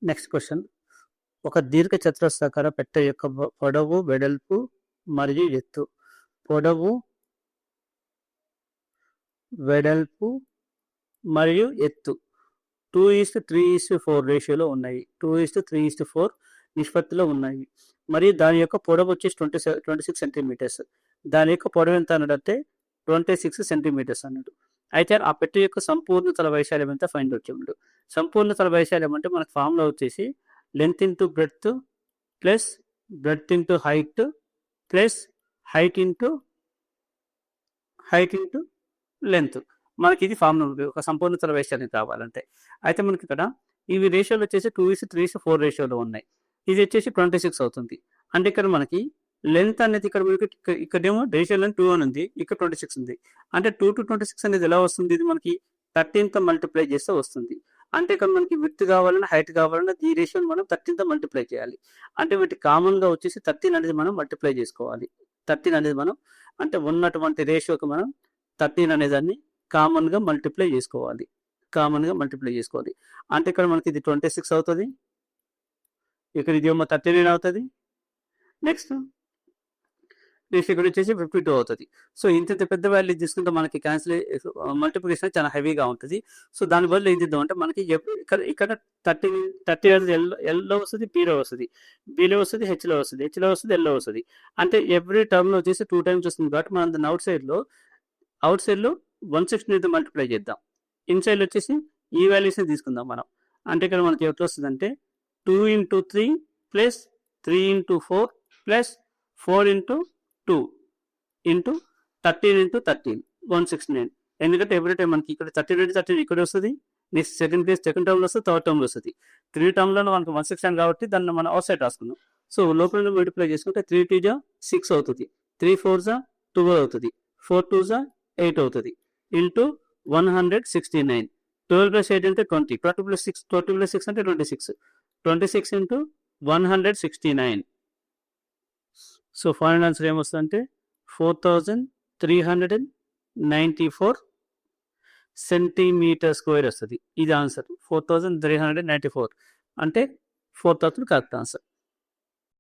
Next question, ఒక దీర్ఘ చతురస్రాకార పెట్టె యొక్క పొడవు, వెడల్పు మరియు ఎత్తు. పొడవు, వెడల్పు మరియు ఎత్తు 2:3:4 రేషియోలో ఉన్నాయి. 2:3:4 నిష్పత్తిలో ఉన్నాయి. మరియు దాని యొక్క పొడవు వచ్చేసి 26 సెంటీమీటర్స్. దాని యొక్క పొడవు ఎంత అన్నదంటే 26 సెంటీమీటర్స్ అన్నాడు. అయితే ఆ పెట్టె యొక్క సంపూర్ణ తల వైశాల్యం ఎంత ఫైండ్ అవుట్ చేయమన్నాడు. సంపూర్ణ తల వైశాల్యం అంటే మనకు ఫార్ములా వచ్చేసి length into breadth plus breadth into height plus height into length. మనకి ఇది ఫార్ములా ఒక సంపూర్ణ తల వైశాల్యం కావాలంటే. అయితే మనకి ఇక్కడ ఇవి రేషియోలు వచ్చేసి 2:3:4 రేషియోలో ఉన్నాయి. ఇది వచ్చేసి 26 అవుతుంది. అంటే ఇక్కడ మనకి లెంత్ అనేది ఇక్కడ మనకి ఇక్కడేమో రేషియో లెంత్ 2 అని ఉంది, ఇక్కడ 26 ఉంది. అంటే 2 to 26 అనేది ఎలా వస్తుంది? ఇది మనకి 13తో మల్టిప్లై చేస్తే వస్తుంది. అంటే ఇక్కడ మనకి విడ్త్ కావాలన్నా హైట్ కావాలన్నా ఈ రేషియోని మనం 13తో మల్టిప్లై చేయాలి. అంటే వీటి కామన్గా వచ్చేసి 13 అనేది మనం మల్టిప్లై చేసుకోవాలి. 13 అనేది మనం అంటే ఉన్నటువంటి రేషియోకి మనం 13 అనే దాన్ని కామన్గా మల్టిప్లై చేసుకోవాలి. అంటే ఇక్కడ మనకి ఇది 26 అవుతుంది, ఇక్కడ ఇది ఏమో 39 అవుతుంది. నెక్స్ట్ ఇక్కడ వచ్చేసి 52 అవుతుంది. సో ఇంత పెద్ద వాల్యూ తీసుకుంటే మనకి మల్టిప్లికేషన్ చాలా హెవీగా ఉంటుంది. సో దానివల్ల ఏం చేద్దామంటే మనకి ఇక్కడ 30 అనేది ఎల్లో వస్తుంది, పీలో వస్తుంది, బీలో వస్తుంది, హెచ్లో వస్తుంది, ఎల్లో వస్తుంది. అంటే ఎవ్రీ టర్మ్లో వచ్చేసి 2 times వస్తుంది. కాబట్టి మనం దాన్ని అవుట్ సైడ్లో 160 మల్టిప్లై చేద్దాం. ఇన్సైడ్ వచ్చేసి ఈ వాల్యూస్ని తీసుకుందాం మనం. అంటే ఇక్కడ మనకి ఎట్లా వస్తుంది అంటే 2 into 3 plus 3 into 4 plus 4 into 2 into 13 into 13 169. ఎందుకంటే ఎవ్రీ టైం మనకి ఇక్కడ 13 ఇక్కడ వస్తుంది, నెక్స్ట్ సెకండ్ టర్మ్లో వస్తుంది, థర్డ్ టర్మ్లో వస్తుంది. 3 టర్మ్లో మనకు 169 కాబట్టి దాన్ని మనం అవుట్ సైడ్ రాసుకున్నాం. సో లోపల మల్టిప్లై చేసుకుంటే 3 2 6 అవుతుంది, 3 4 12 అవుతుంది, 4 2 8 అవుతుంది ఇంటూ 169. 12 plus 8 అంటే 20, 20 plus 6 అంటే 26 into 169. సో ఫైనల్ ఆన్సర్ ఏమొస్తుందంటే 4394 సెంటీమీటర్ స్క్వేర్ వస్తుంది. ఇది ఆన్సర్ 4394 అంటే 4th కరెక్ట్ ఆన్సర్.